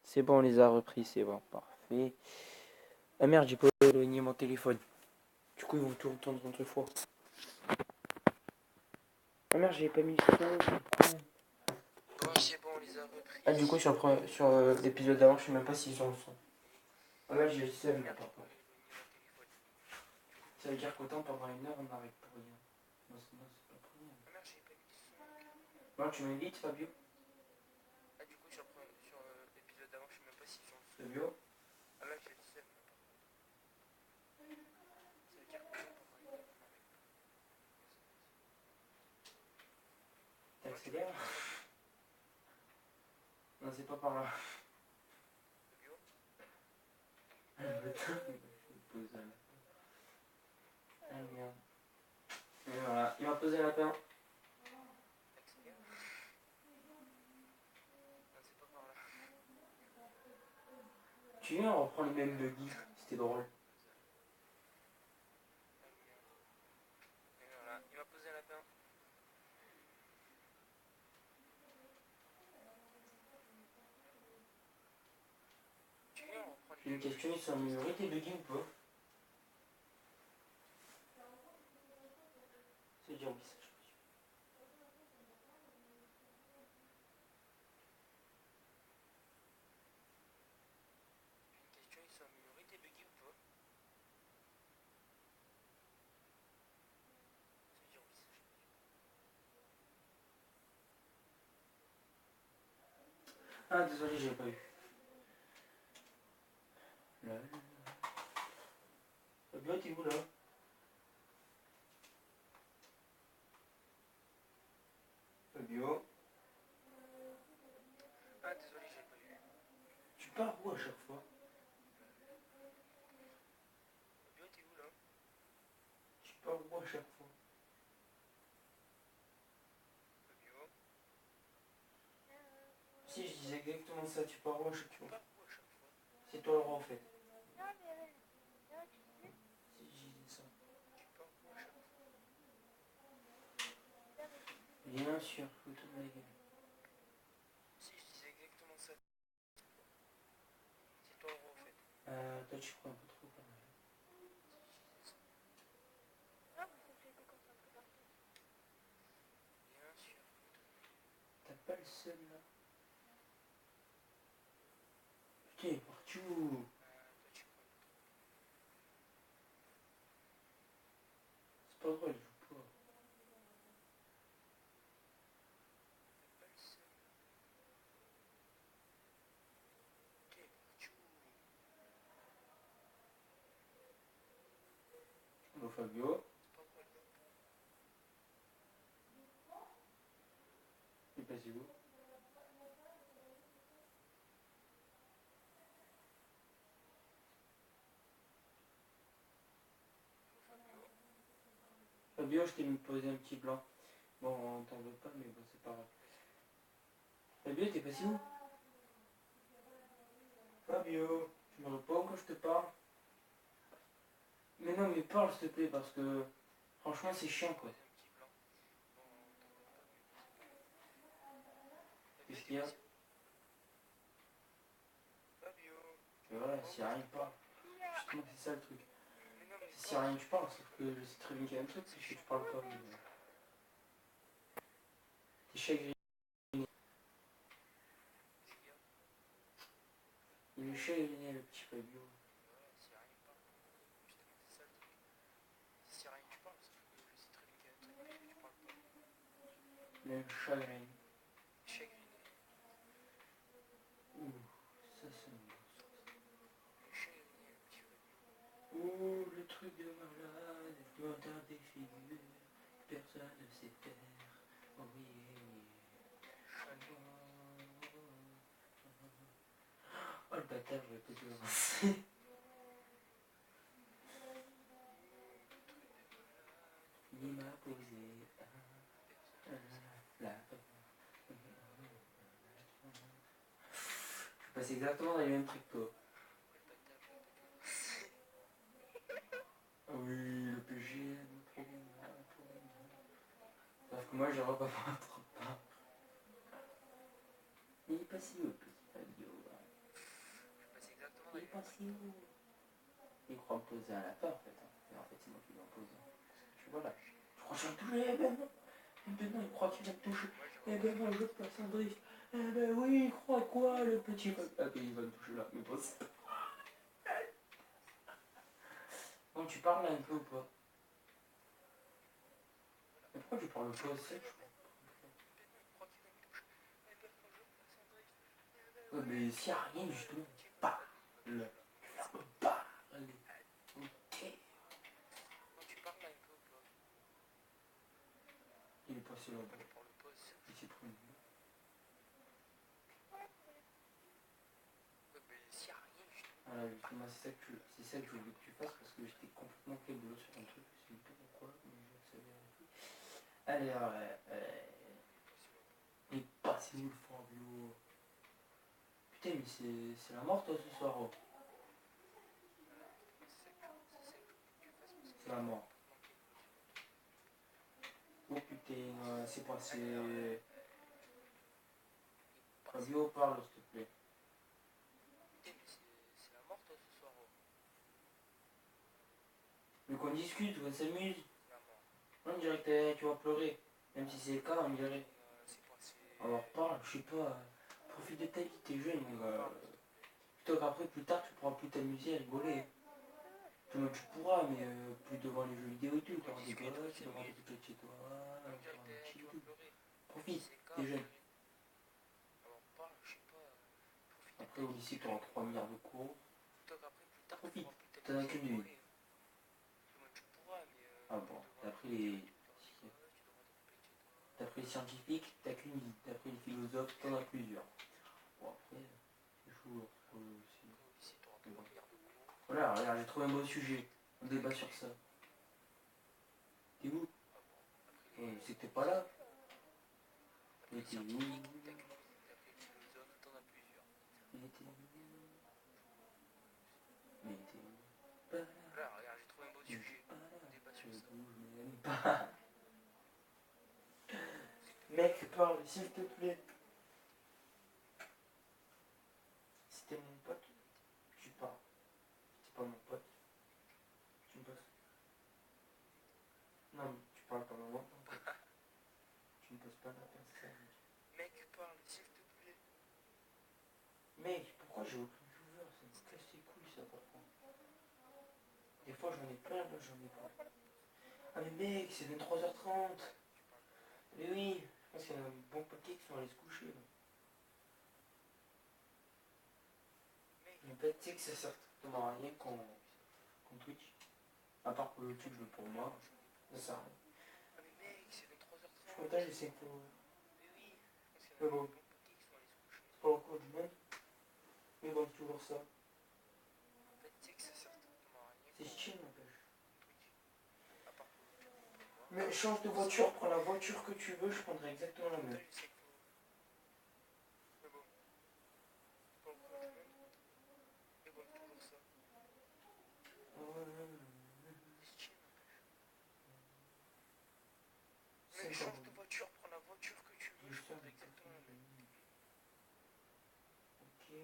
C'est bon, on les a repris, c'est bon, parfait. Ah merde, j'ai pas éloigné mon téléphone. Du coup, ils vont tout entendre une autre fois. Ah merde, j'avais pas mis le son. Bon, c'est bon, on les a repris. Ah, du coup, sur l'épisode d'avant, je sais même pas s'ils ont le son. Ah merde, j'ai le seum là, par contre. Ça veut dire qu'autant pendant une heure, on n'arrête pour rien. Non, c'est pas pour rien. Ah merde, j'avais pas mis le son. Bon, tu m'invites, Fabio? Ah, du coup, sur l'épisode d'avant, je sais même pas s'ils ont le son. Fabio? Ah là, j'ai le seum là, par contre. Ça veut dire qu'autant pendant une heure, on n'arrête pas. T'accélères? Non, c'est pas par là. Fabio? Ah, putain, je vais poser un lapin. Ah merde. Et voilà, il m'a posé un lapin. T'accélères? Non, c'est pas par là. Tu viens, on reprend les mêmes buggy. C'était drôle. Et voilà, il m'a posé un lapin. Tu viens, on reprend J'ai les une mêmes question, buggy. ils sont améliorés tes buggy ou pas? C'est dire oui, ça je pense. J'ai une question, ils sont améliorés tes buggy ou pas? Ça veut dire oui, ça je pense. Ah, désolé, j'ai pas eu. Là. Fabio, t'es où là? Fabio? Ah, désolé, j'avais pas vu. Tu pars où à chaque fois? Fabio, t'es où là? Tu pars où à chaque fois? Fabio? Si, je disais exactement ça, tu pars où à chaque Tu fois? pars où à chaque fois? C'est toi le roi en fait. Si, je disais ça. Tu pars où à chaque fois? Bien sûr, fous-toi de ma gueule. Si, je disais exactement ça. C'est toi le roi en fait. Toi tu crois un peu trop quand même. Bien sûr. T'as pas le seul là? Putain, il est partout. Toi tu crois un peu trop. C'est pas drôle, il joue pas. T'as pas le seum là. T'es partout. Bon, Fabio, C'est pas drôle. il est passé où? Oh Fabio. Fabio, je t'ai posé un petit blanc. Bon, on t'en veut pas, mais bon, c'est pas grave. Fabio, t'es passé où? Fabio, tu me réponds quand je te parle? Mais non, mais parle s'il te plaît, parce que franchement, c'est chiant quoi. Poser un petit blanc. Bon, on t'en veut pas, mais bon, c'est pas grave. Fabio, Qu'est-ce t'es qu'il y a? passé où? Fabio. Tu Et me voilà, réponds si quand je rien te tu parle. parles. Justement, c'est ça le truc. Mais non, mais Si parle. rien tu parles, sauf que je sais très bien qu'il y a un truc, c'est que tu parles pas. T'es chagriné. Qu'est-ce qu'il y a? Il est chagriné le petit Fabio. Mais voilà, si rien il parle. Justement, c'est ça le truc. Si rien tu parles, sauf que je sais très bien qu'il y a un truc, parce que tu parles pas. Il a un chagrin. Chagriné. Ouh, ça c'est un beau son. Chagriné, le petit Fabio. Ouh, le truc de malade, l'odeur des figures, personne ne sait faire. Oh yeah. Oh le bâtard, j'aurais pas dû avancer. Il m'a posé la... Je passe exactement dans les mêmes trucs que toi. Oh le bâtard, j'aurais pas dû avancer. Ah oui, le PG, trop bien. Sauf que moi, j'aurais pas trop pas. Il est passé au petit Fabio. c'est où? Il croit me poser un lapin en fait. Hein. Mais en fait, c'est moi qui vais en poser. Tu vois là. Je crois que je vais me toucher. Eh ben non. Eh ben non, il croit qu'il va me toucher. Eh ben non, je passe un drift. Eh ben oui, il croit quoi, le petit. Ah ben il va me toucher là, mais pas ça. Bon, tu parles là un peu ou pas? Mais pourquoi tu parles pas aussi? Ouais, mais s'il n'y a rien du tout, bah, le. Bah, allez. Ok. Tu parles là un peu ou pas? Il est passé là-bas. Je parle pas aussi. Il s'est pris une vue. Mais s'il y a rien du tout. Voilà, justement, c'est ça que je voulais que tu fasses parce que j'étais complètement câblé sur un truc. Je sais pas pourquoi, mais je savais un truc. Allez, il est passé où le Fabio? Putain, mais c'est la mort toi ce soir. Oh. C'est la mort. Oh putain, c'est passé. Fabio, parle s'il te plaît. C'est la mort toi ce soir. Mais qu'on discute, qu'on s'amuse. C'est la mort. On dirait que tu vas pleurer. Même si c'est le cas, on dirait. C'est passé. Alors parle, je sais pas. Profite de ta vie, t'es jeune. Plutôt qu'après, plus tard, tu pourras plus t'amuser et rigoler. Tu pourras, mais plus devant les jeux vidéo et tout. Tu auras des gosses, tu auras des trucs chez toi. Tu auras des chill et tout. Profite, t'es jeune. Après, au lycée, tu auras 3 milliards de cours. Profite, t'en as qu'une vie. Ah bon, d'après les scientifiques, t'as qu'une vie. D'après les philosophes, t'en as plusieurs. Bon, après, c'est chaud aussi. Bon. Voilà, regarde, j'ai trouvé un beau sujet. On débat sur ça. T'es où? C'est que t'es pas là. Mais t'es où? Mais t'es où? Mais t'es où? Pas là. Regarde, j'ai trouvé un beau sujet. On débat sur ça. Je m'aime pas. Mec, parle, s'il te plaît. Si t'es mon pote, tu parles. Si t'es pas mon pote, tu me passes. Non, mais tu parles pas mon pote. Tu me poses pas la personne. Mec, parle, s'il te plaît. Mec, pourquoi j'ai aucun joueur? Ça me casse les couilles ça par contre. Des fois j'en ai plein, là j'en ai pas. Ah mais mec, c'est 23h30. Mais oui, je pense qu'il y en a un bon paquet qui sont allés se coucher là. Mais en fait, tu sais que ça sert strictement à rien qu'on Twitch. À part pour YouTube, mais pour moi, ça sert à rien. Ah mais mec, c'est 23h30. Je crois que j'ai 5 followers. Mais bon, c'est pas encore du monde. Mais bon, c'est toujours ça. C'est chill, n'empêche. Mais change de voiture, prends la voiture que tu veux, je prendrai exactement la même. Mais change de voiture, prends la voiture que tu veux, je prendrai exactement la même. Ok.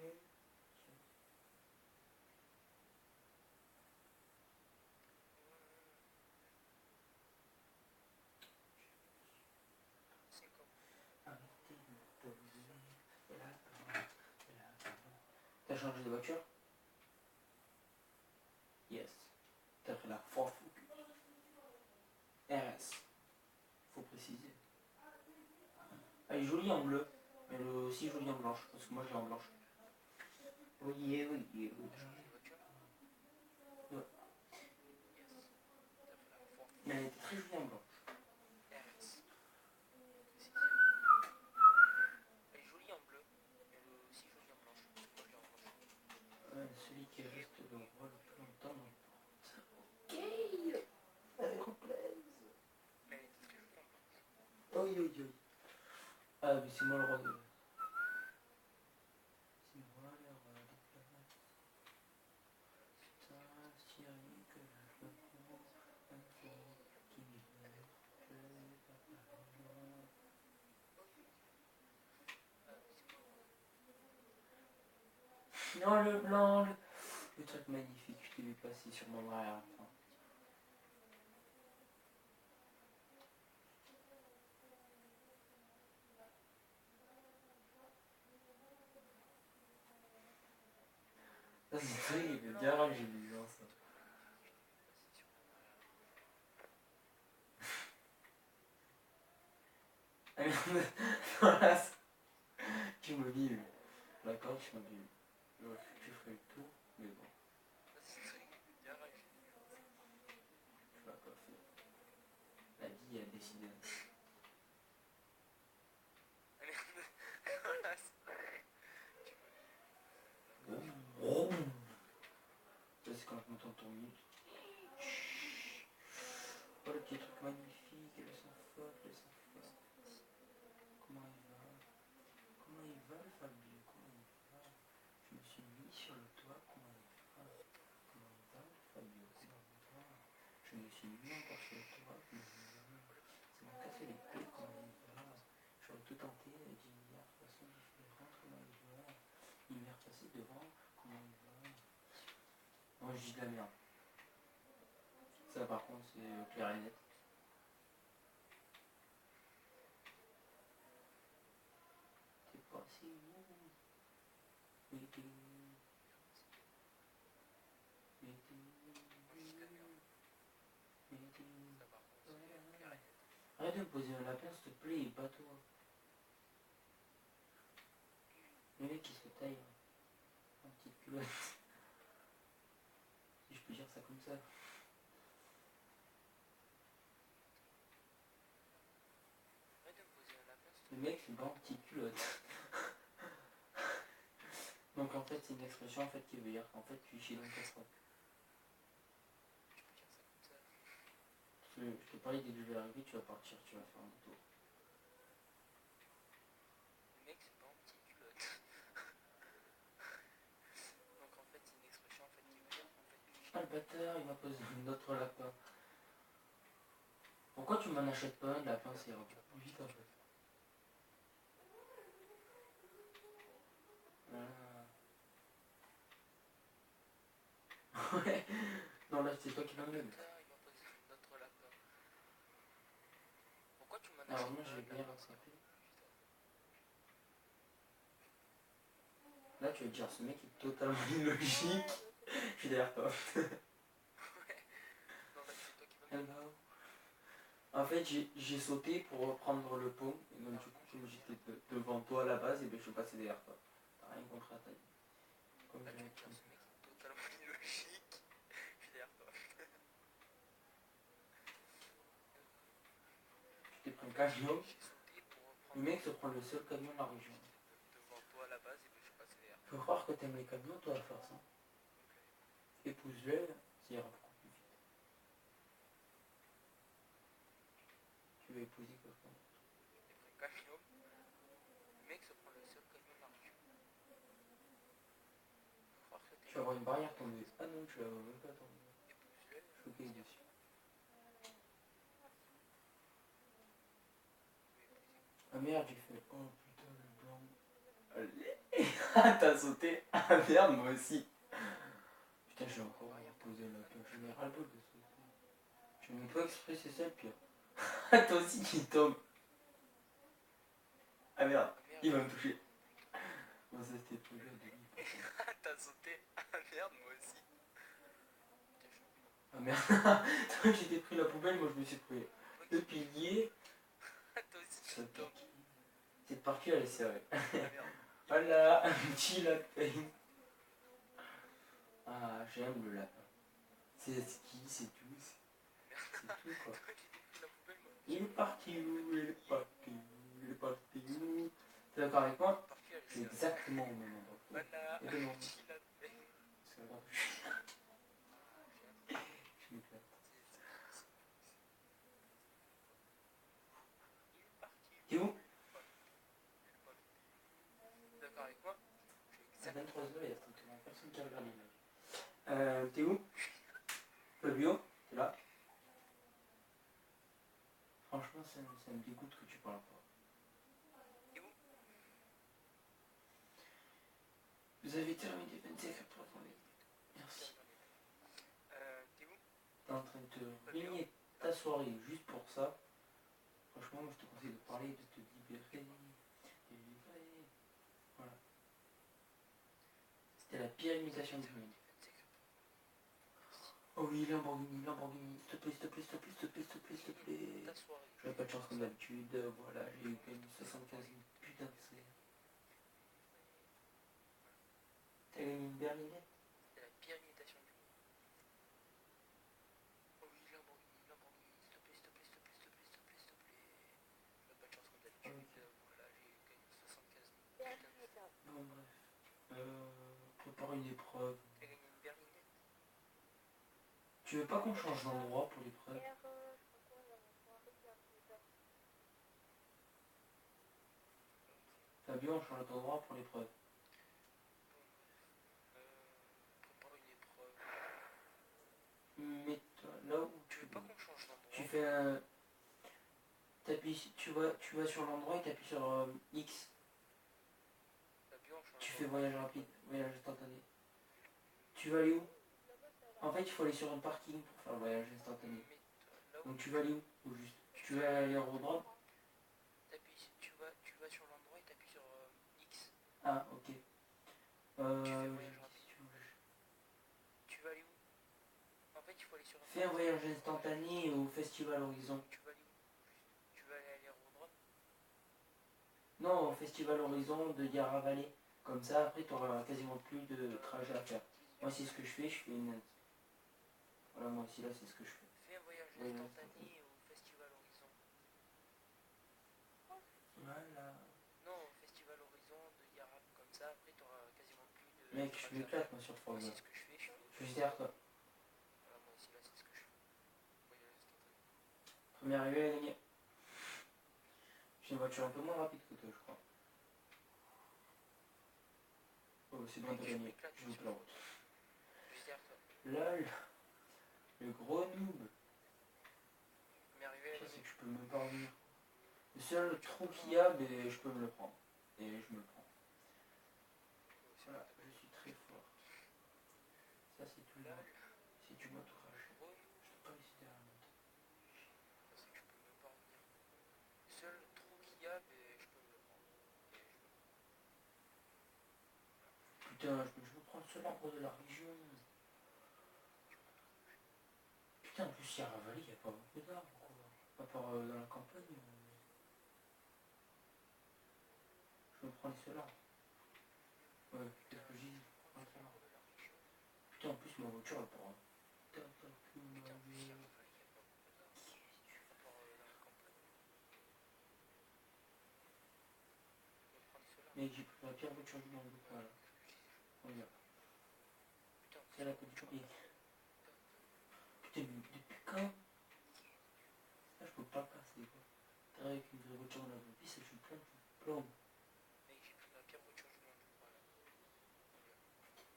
T'as changé de voiture? Yes. T'as pris la Ford Focus. RS. Faut préciser. Elle est jolie en bleu, mais elle est aussi jolie en blanche, parce que moi je l'ai en blanche. Oui, oui, oui. Ouais. Mais elle était très jolie en blanche. Celui qui reste le roi le plus longtemps dans le porte. Ok. Avec complaise. Oui, oui, oui. Ah, mais c'est moi le roi de... C'est moi le roi des places. Putain, si rien que je prends un faux qui meurt, je n'ai pas parlé. Non, le blanc, Le truc magnifique, je t'ai vu passer sur mon arrière-plan. Ça c'est vrai, il est bien rare, j'ai lu genre ça. Ah merde, voilà, tu me dis, d'accord, tu me dis. Tu ferais le tour, mais bon, tu vas pas faire. La vie a décidé. Oh. Ça c'est quand on entend ton mute. Oh le petit truc magnifique, le sans faute, le sans faute. Comment il va? Comment il va le Fabio? Comment il va? Je me suis mis sur le toit, comment il va? Comment il va le Fabio? Comment il va? Je me suis mis encore sur le toit, comment il va? Ça m'a cassé les pieds, comment il va? J'aurais tout tenté, 10 milliards de façons différentes, comment il va? Il m'est repassé devant, comment il va? Non, je dis de la merde. Ça par contre c'est clair et net. C'est pas si bon. Arrête de me poser un lapin s'il te plaît, pas toi. Le mec qui se taille en petite culotte. Si je peux dire ça comme ça. Le mec c'est pas en petite culotte. Donc en fait c'est une expression en fait qui veut dire qu'en fait tu chies dans le casserole. Je te parlais dès que je vais arriver, tu vas partir, tu vas faire un détour. Le mec c'est pas en petite culotte. Donc en fait c'est une expression en fait qui veut dire en fait tu chies. Ah le bâtard, il m'a posé un autre lapin. Pourquoi tu m'en achètes pas un lapin, c'est encore plus vite en fait. Ouais. Non là c'est toi qui l'en mets. Pourquoi tu m'en achètes? Alors moi je vais bien rattraper. Là tu vas te dire ce mec est totalement illogique. Je suis derrière toi. Hello. En fait j'ai sauté pour prendre le pont. Et donc du coup comme j'étais devant toi à la base, et ben, je suis passé derrière toi. T'as rien contre la taille. Comme je l'ai dit. Totalement illogique. Je suis derrière toi. Tu t'es pris un camion. Le mec se prend le seul camion de la région. Devant toi à la base et puis je suis passé derrière. Faut croire que t'aimes les camions toi à force. Hein. Épouse-le, ça ira beaucoup plus vite. Tu veux épouser quelqu'un d'autre. J'ai pris un camion. Le mec se prend le seul camion de la région. Tu vas avoir une barrière tombée. Ah non, tu vas même pas tomber. Je suis ok dessus. Ah merde, j'ai fait. Oh putain, le blanc. Allez. Ah, t'as sauté. Ah merde, moi aussi. Putain, j'ai encore posé la page générale de sauter. Je fais même pas exprès, c'est ça le pire. Ah, toi aussi qui tombe. Ah merde, il va me toucher. Bon, ça c'était prévu au début. T'as sauté. Ah merde, moi aussi. Ah merde, toi tu t'es pris la poubelle, moi je me suis pris le pilier. Toi aussi tu tombes. Cette partie elle est serrée. Voilà, un petit lapin. Ah, j'aime le lapin. C'est ski, c'est tout. C'est tout quoi. Il est parti où? Il est parti où? Il est parti où? T'es d'accord avec moi? Je suis exactement au même endroit. Voilà. Et demain. Je m'éclate. T'es où? D'accord avec moi? À 23h, il y a strictement personne qui regarde l'image. T'es où? Fabio? T'es là? Franchement, ça me dégoûte que tu parles pas. Vous avez terminé 25 après. Merci. te ruiner ta soirée juste pour ça, franchement, moi, je te conseille de parler, de te libérer. Délivrer. Voilà. C'était la pire imitation du monde. Oh oui, Lamborghini, Lamborghini, s'il te plaît, s'il te plaît, s'il te plaît, s'il te plaît, s'il te plaît, s'il te plaît. Ta soirée. J'avais pas de chance comme d'habitude, voilà, j'ai eu quand même 75 000 putain de C. T'as gagné une berlinette? C'était la pire imitation du monde. Oh oui, Lamborghini, Lamborghini, s'il te plaît, s'il te plaît, s'il te plaît, s'il te plaît, s'il te plaît, s'il te plaît. J'avais pas de chance comme d'habitude. Ok. Voilà, j'ai eu quand même 75 000 putain de C. Bon, bref. Prépare une épreuve. T'as gagné une berlinette. Tu veux pas qu'on change d'endroit pour l'épreuve? Fabien, on change d'endroit pour l'épreuve. Prépare une épreuve. Mets-toi là où Tu veux pas qu'on change d'endroit? tu fais un... tu vas sur l'endroit et t'appuies sur X. Fabien, on change Tu fais d'endroit. voyage rapide, voyage instantané. Tu vas aller où? En fait, il faut aller sur un parking pour faire le voyage instantané. Mets-toi là où Donc tu vas aller où? Au juste. Tu vas aller à l'aérodrome? tu vas sur l'endroit et t'appuies sur X. Ah, ok. Tu fais voyage rapide. Tu vas aller où? En fait, il faut aller sur un Fais un voyage instantané au Festival Horizon. Tu vas aller où? Tu vas aller à l'aérodrome. Non, au Festival Horizon de Yarra Valley. Comme ça, après, tu n'auras quasiment plus de trajet à faire. Moi, c'est ce que je fais une... Voilà, moi aussi, là, c'est ce que je fais. Fais un voyage Voyage instantané au Festival Horizon. Voilà. Non, au Festival Horizon de Yarab. Comme ça, après, t'auras quasiment plus de Mec, je trajet à m'éclate, faire. moi, sur Moi, Forza. c'est ce que je fais. Je suis derrière toi. Voilà, moi aussi, là, c'est ce que je fais. Voyage instantané. Premier arrivé à gagner. J'ai une voiture un peu moins rapide que toi, je crois. Oh, c'est bon, Mec, t'as je gagné. m'éclate Je loupe sur la Forza. route. Je suis derrière toi. Lol. Le gros noob. Premier arrivé à Ça, c'est gagner. que je peux même pas revenir. Le seul trou qu'il y a, mais je peux me le prendre. Et je me le prends. Voilà, je suis très fort. Ça, c'est tout là. Si tu m'as tout craché. Gros, Je t'ai pas laissé derrière la moto. parce que je peux même pas revenir. Le seul trou qu'il y a, mais je peux me le prendre. Et je me le prends. Putain, je me prends le seul arbre de la région. Putain, en plus, Sierra Valley, il n'y a pas beaucoup d'arbres, quoi. À part dans la campagne. Je me prends les seuls arbres. Ouais, qu'est-ce que j'ai dit? Prends le seul arbre de la région. Putain, en plus, ma voiture, elle pourra. Putain, en plus, Sierra Valley, il n'y a pas beaucoup d'arbres. À part dans la campagne. Je me prends les seuls arbres. Mec, j'ai pris la pire voiture du monde. Voilà. Regarde. Putain, C'est la côte du pays. Putain, mais depuis quand? Là, je peux pas passer, quoi. T'as avec une vraie voiture dans la vraie vie, ça joue plein de plombes. mec, j'ai pris la pire voiture du monde. Voilà.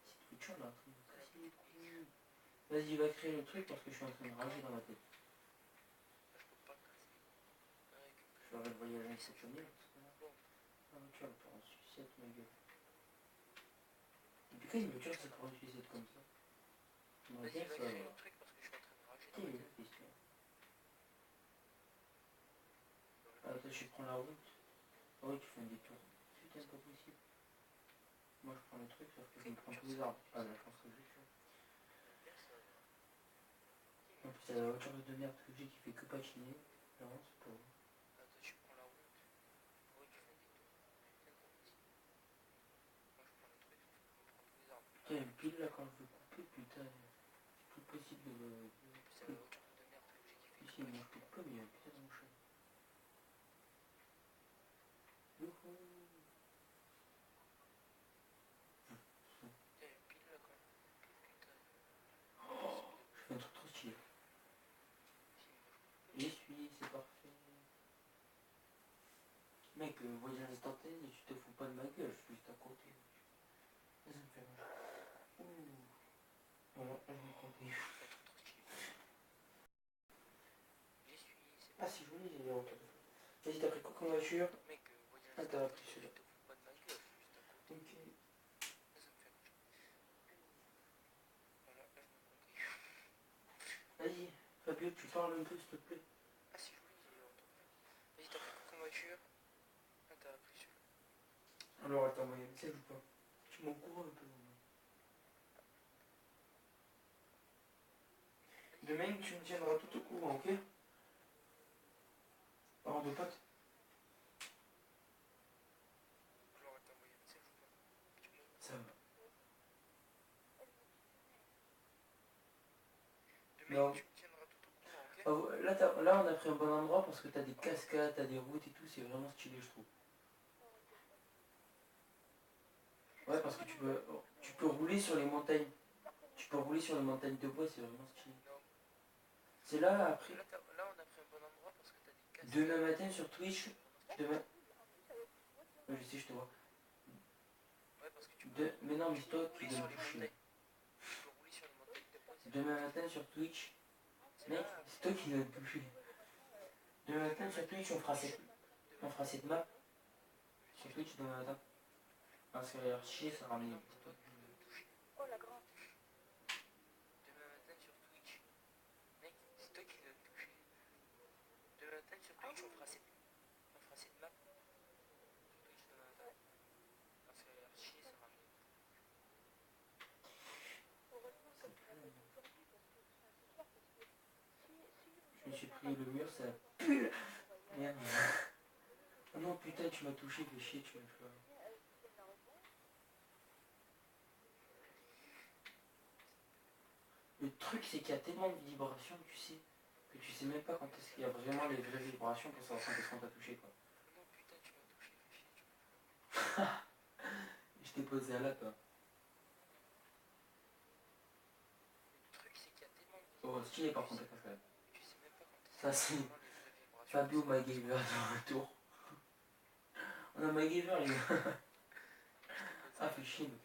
Cette voiture, là, en train de me casser les couilles. Vas-y, va créer le truc parce que je suis en train de rager dans ma tête. Là, je peux pas casser. Avec une Je ferai le voyage ça joue exceptionnel plein parce que là, de plombes. la voiture, elle part en sucette, ma gueule. Depuis quand une voiture, ça part en sucette comme ça? J'aimerais Vas-y, bien va savoir. créer le truc parce que je suis en train de rager dans Quelle ma est la gueule. question? Ah, attends, je prends la route. Ah ouais, tu fais un détour. Putain, pas possible. Moi, je prends le truc, sauf que je me prends tous les arbres. Ah, la chance que j'ai, tu vois. Personne. En plus, c'est la voiture de merde que j'ai qui fait que patiner. Vraiment, c'est pas vrai. Attends, tu prends la route. Ouais, tu fais un détour. Putain, pas possible. Moi, je prends le truc, je me prends tous les arbres. Putain, une pile là, quand je veux couper, putain, c'est plus possible de C'est la voiture de merde que j'ai qui fait ici, que moi je coupe pas, mais il y a un putain de machin. Youhou. Putain, une pile là quand même. Putain. Oh, je fais un truc trop stylé. J'essuie, c'est parfait. Mec, voyage instantané, tu te fous pas de ma gueule, je suis juste à côté. Ça me fait mal. Ouh. Voilà, là, je me prends des... Ah, c'est joli, j'ai les retours. Vas-y, t'as pris quoi comme voiture? Mec, Ah, t'as pris celui-là. je te fous pas de ma gueule, je suis juste à côté. Ok. Ça me fait mal. Voilà, là je me prends des... Vas-y, bien que tu parles un peu, s'il te plaît. Ah si, je voulais dire. Vas-y, t'as pris quoi comme voiture? Ah, t'as pris celui-là. Alors, attends, envoyé un message ou pas? Tu m'en cours un peu. Demain, tu me tiendras tout au courant, ok? Parole de pote. Alors, t'as envoyé un message ou pas? Ça va. Demain, Non. tu me tiendras tout au courant, ok? Là, on a pris un bon endroit parce que t'as des cascades, t'as des routes et tout, c'est vraiment stylé, je trouve. Ouais, parce que tu peux rouler sur les montagnes. Tu peux rouler sur les montagnes de bois, c'est vraiment stylé. Non. C'est là, après. Là, on a pris un bon endroit parce que t'as des casques. Demain matin sur Twitch. Demain. Ouais, je sais, je te vois. Ouais, parce que tu peux Mais non, mais c'est toi qui rouler dois sur me les toucher. montagnes. Tu peux rouler sur les montagnes de bois. Demain matin sur Twitch. C'est Mec, là. c'est toi qui dois me toucher. Demain matin sur Twitch, on fera cette map. Sur Twitch demain matin. Parce que alors, chier, ça ramène. Demain matin sur Twitch. Mec, c'est toi qui dois me toucher. Demain matin sur Twitch, on fera cette map. Sur Twitch demain matin. Parce que chier, ça ramène. Je me suis pris le mur, ça pue. Merde. Oh non, putain, tu m'as touché, fais chier, tu m'as fait. Le truc, c'est qu'il y a tellement de vibrations, tu sais, que tu sais même pas quand est-ce qu'il y a vraiment les vraies vibrations pour savoir quand est-ce qu'on t'a touché, quoi. Non, putain, tu m'as touché, fais chier, tu m'as fait. Je t'ai posé un lapin. Le truc, c'est qu'il y a tellement de Oh, stylé par contre, ta cascade. tu sais même pas quand est-ce Ça, qu'il y a c'est vraiment les vraies vibrations. Fabio MacGyver de retour. On a MacGyver, les gars. Ah, fais chier, mec.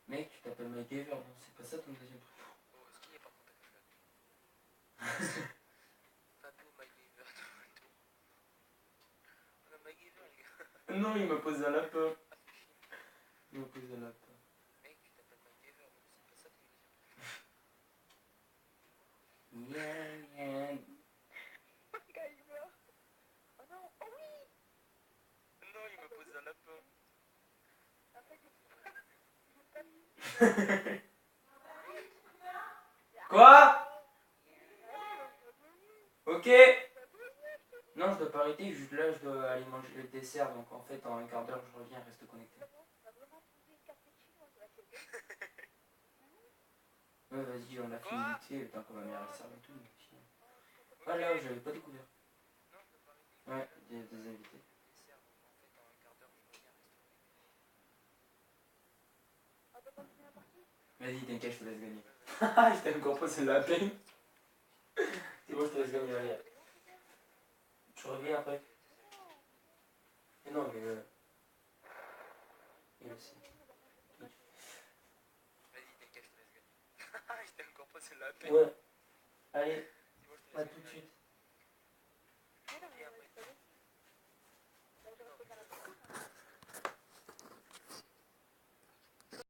Mec, tu t'appelles MacGyver, non? C'est pas ça ton deuxième prénom. Oh, est-ce qu'il y a par contre ta cascade? Fabio MacGyver de retour. On a MacGyver, les gars. Non, il m'a posé un lapin. Ah, fais chier. Il m'a posé un lapin. Mec, tu t'appelles MacGyver, mais c'est pas ça ton deuxième prénom. MacGyver. Oh non, oh oui. Non, il m'a posé un lapin. En fait, Quoi? Ok. Non, je dois pas arrêter, juste là, je dois aller manger le dessert, donc en fait, en un quart d'heure, je reviens, reste connecté. Ouais, vas-y, on a fini vite fait, le temps que ma mère elle serve et tout. Ah là, j'avais pas découvert. Non, je dois pas arrêter. Ouais, des invités. Dessert, donc en fait, en un quart d'heure, je reviens, reste connecté. Vas-y, t'inquiète, je te laisse gagner. Je t'ai encore posé la peine. C'est bon, je te laisse gagner, allez. Tu reviens après? Mais non, mais il le sait. Vas-y, t'inquiète, je te laisse gagner. Je t'ai encore posé la peine. Ouais. Allez, C'est bon, je te à laisse tout de gagner. suite.